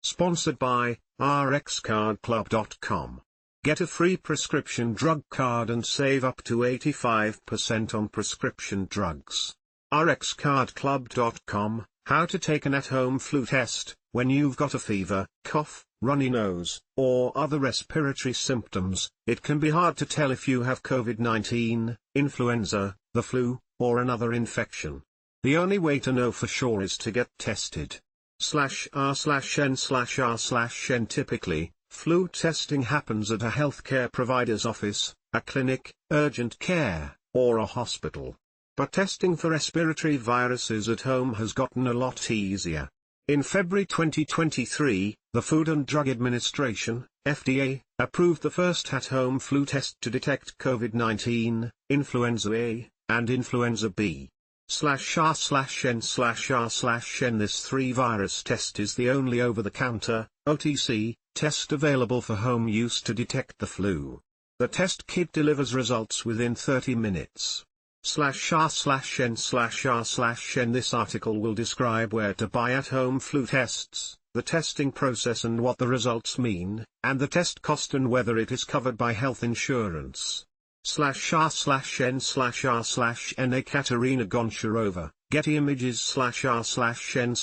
Sponsored by RxCardClub.com. Get a free prescription drug card and save up to 85% on prescription drugs. RxCardClub.com. How to take an at-home flu test when you've got a fever, cough, runny nose, or other respiratory symptoms. It can be hard to tell if you have COVID-19, influenza, the flu, or another infection. The only way to know for sure is to get tested. /r/n/r/n Typically, flu testing happens at a healthcare provider's office, a clinic, urgent care, or a hospital. But testing for respiratory viruses at home has gotten a lot easier. In February 2023, the Food and Drug Administration, FDA, approved the first at-home flu test to detect COVID-19, influenza A, and influenza B. /r/n/r/n This 3-virus test is the only over-the-counter, OTC, test available for home use to detect the flu. The test kit delivers results within 30 minutes. /r/n/r/n This article will describe where to buy at-home flu tests, the testing process and what the results mean, and the test cost and whether it is covered by health insurance. /r/n/r/n Ekaterina Goncharova, Getty Images /r/n/r/n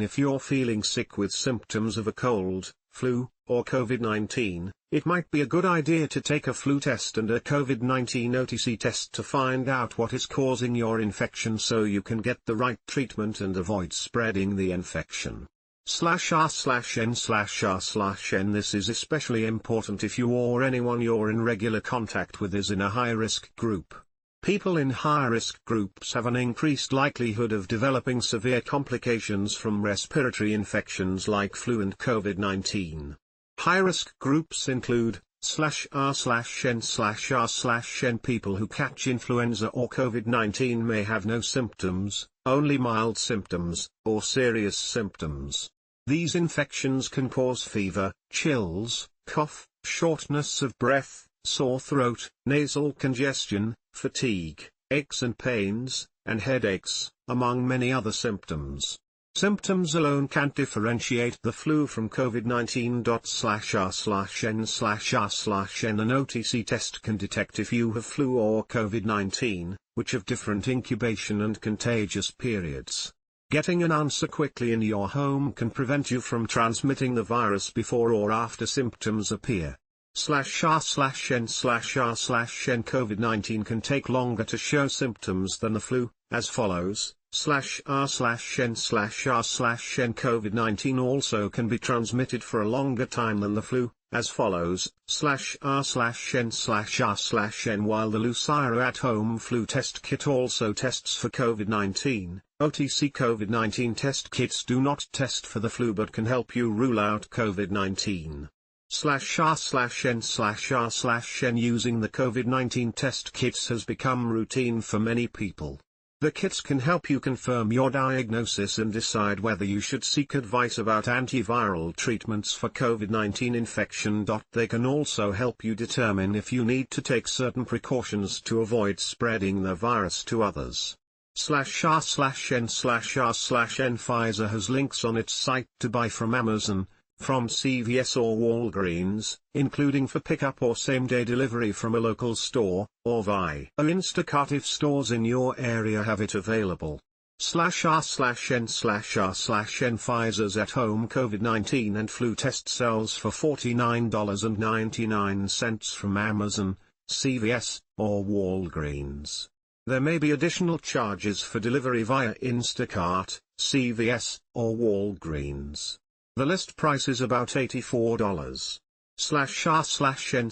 If you're feeling sick with symptoms of a cold, flu, or COVID-19, it might be a good idea to take a flu test and a COVID-19 OTC test to find out what is causing your infection so you can get the right treatment and avoid spreading the infection. /r/n/r/n This is especially important if you or anyone you're in regular contact with is in a high-risk group. People in high-risk groups have an increased likelihood of developing severe complications from respiratory infections like flu and COVID-19. High-risk groups include /r/n/r/n People who catch influenza or COVID-19 may have no symptoms, only mild symptoms, or serious symptoms. These infections can cause fever, chills, cough, shortness of breath, sore throat, nasal congestion, fatigue, aches and pains, and headaches, among many other symptoms. Symptoms alone can't differentiate the flu from COVID-19. /r/n/r/n An OTC test can detect if you have flu or COVID-19, which have different incubation and contagious periods. Getting an answer quickly in your home can prevent you from transmitting the virus before or after symptoms appear. /r/n/r/n COVID-19 can take longer to show symptoms than the flu, as follows. /r/n/r/n COVID-19 also can be transmitted for a longer time than the flu, as follows. /r/n/r/n While the Lucira at-home flu test kit also tests for COVID-19, OTC COVID-19 test kits do not test for the flu but can help you rule out COVID-19. /r/n/r/n Using the COVID-19 test kits has become routine for many people. The kits can help you confirm your diagnosis and decide whether you should seek advice about antiviral treatments for COVID-19 infection. They can also help you determine if you need to take certain precautions to avoid spreading the virus to others. /r/n/r/n Pfizer has links on its site to buy from Amazon, from CVS or Walgreens, including for pickup or same-day delivery from a local store, or via Instacart if stores in your area have it available. /r/n/r/n Pfizer's at-home COVID-19 and flu test sells for $49.99 from Amazon, CVS, or Walgreens. There may be additional charges for delivery via Instacart, CVS, or Walgreens. The list price is about $84. /r/n/r/n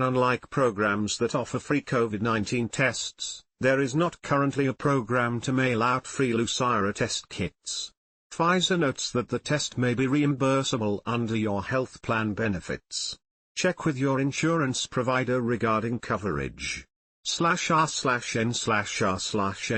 Unlike programs that offer free COVID-19 tests, there is not currently a program to mail out free Lucira test kits. Pfizer notes that the test may be reimbursable under your health plan benefits. Check with your insurance provider regarding coverage. /r/n/r/n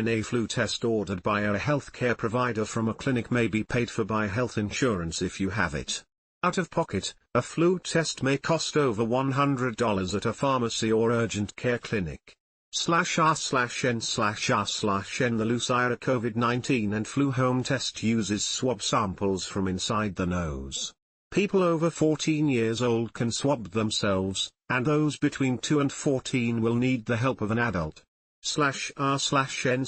A flu test ordered by a healthcare provider from a clinic may be paid for by health insurance if you have it. Out of pocket, a flu test may cost over $100 at a pharmacy or urgent care clinic. /r/n/r/n. The Lucira COVID-19 and flu home test uses swab samples from inside the nose. People over 14 years old can swab themselves, and those between 2 and 14 will need the help of an adult. /r/n/r/n.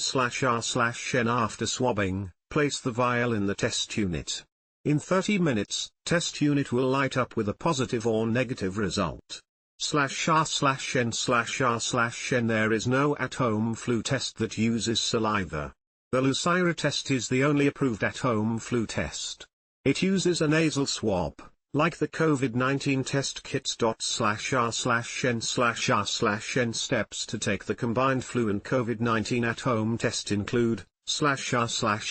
After swabbing, place the vial in the test unit. In 30 minutes, test unit will light up with a positive or negative result. /r/n/r/n. There is no at-home flu test that uses saliva. The Lucira test is the only approved at-home flu test. It uses a nasal swab, like the COVID-19 test kits. /r/n/r/n. Steps to take the combined flu and COVID-19 at-home test include /r/n/r/n.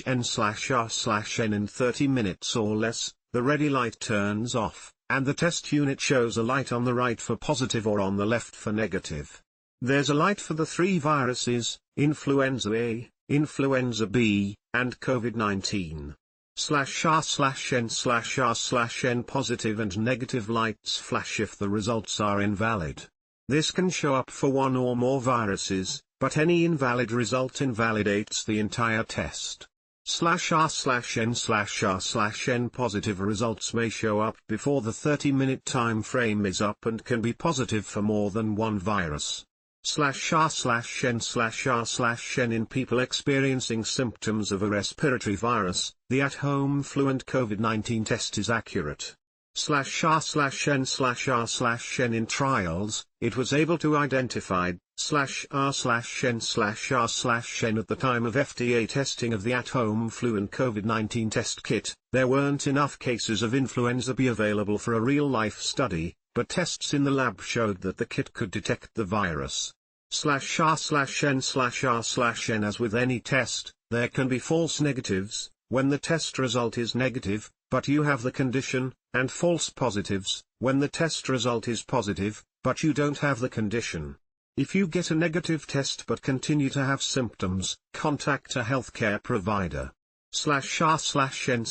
In 30 minutes or less, the ready light turns off, and the test unit shows a light on the right for positive or on the left for negative. There's a light for the 3 viruses, influenza A, influenza B, and COVID-19. /r/n/r/n. Positive and negative lights flash if the results are invalid. This can show up for one or more viruses, but any invalid result invalidates the entire test. /r/n/r/n. Positive results may show up before the 30-minute time frame is up and can be positive for more than one virus. /r/n/r/n. In people experiencing symptoms of a respiratory virus, the at-home flu and COVID-19 test is accurate. /r/n/r/n. In trials, it was able to identify /r/n/r/n. At the time of FDA testing of the at-home flu and COVID-19 test kit, there weren't enough cases of influenza B available for a real-life study, but tests in the lab showed that the kit could detect the virus. /r/n/r/n. As with any test, there can be false negatives, when the test result is negative, but you have the condition, and false positives, when the test result is positive, but you don't have the condition. If you get a negative test but continue to have symptoms, contact a healthcare provider. /r/n/r/n.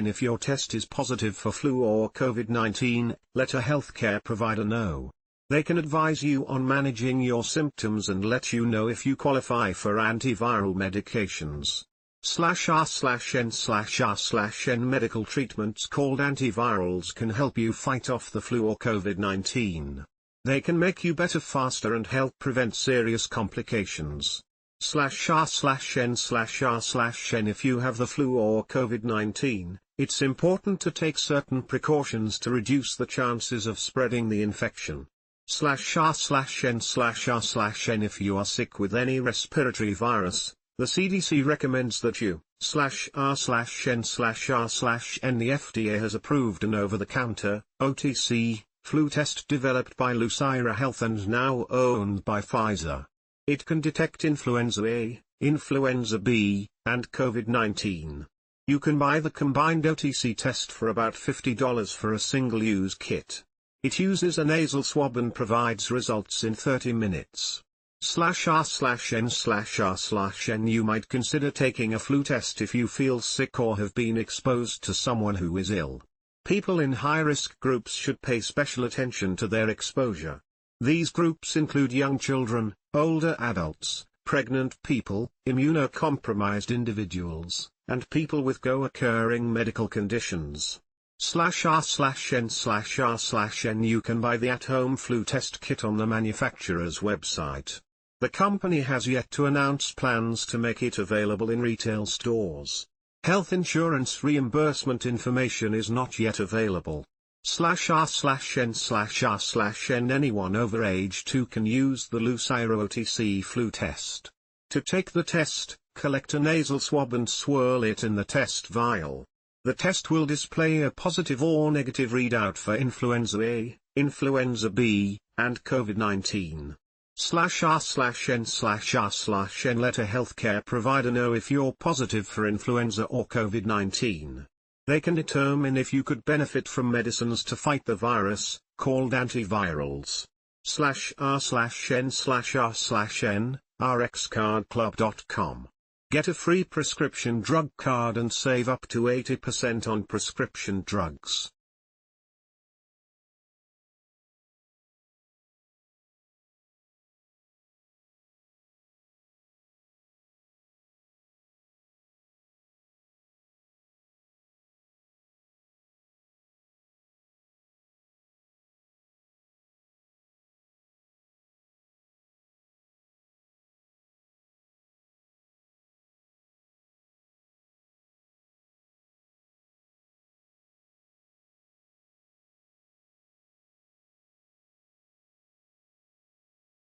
If your test is positive for flu or COVID-19, let a healthcare provider know. They can advise you on managing your symptoms and let you know if you qualify for antiviral medications. /r/n/r/n. Medical treatments called antivirals can help you fight off the flu or COVID-19. They can make you better faster and help prevent serious complications. /r/n/r/n. If you have the flu or COVID-19, it's important to take certain precautions to reduce the chances of spreading the infection. /r/n/r/n. If you are sick with any respiratory virus, the CDC recommends that you /r/n/r/n. The FDA has approved an over-the-counter, OTC, flu test developed by Lucira Health and now owned by Pfizer. It can detect influenza A, influenza B, and COVID-19. You can buy the combined OTC test for about $50 for a single-use kit. It uses a nasal swab and provides results in 30 minutes. /r/n/r/n. You might consider taking a flu test if you feel sick or have been exposed to someone who is ill. People in high-risk groups should pay special attention to their exposure. These groups include young children, older adults, pregnant people, immunocompromised individuals, and people with co-occurring medical conditions. /r/n/r/n. You can buy the at-home flu test kit on the manufacturer's website. The company has yet to announce plans to make it available in retail stores. Health insurance reimbursement information is not yet available. /r/n/r/n. Anyone over age 2 can use the Lucira OTC flu test. To take the test, collect a nasal swab and swirl it in the test vial. The test will display a positive or negative readout for influenza A, influenza B, and COVID-19. /r/n/r/n. Let a healthcare provider know if you're positive for influenza or COVID-19. They can determine if you could benefit from medicines to fight the virus, called antivirals. /r/n/r/n, rxcardclub.com. Get a free prescription drug card and save up to 80% on prescription drugs.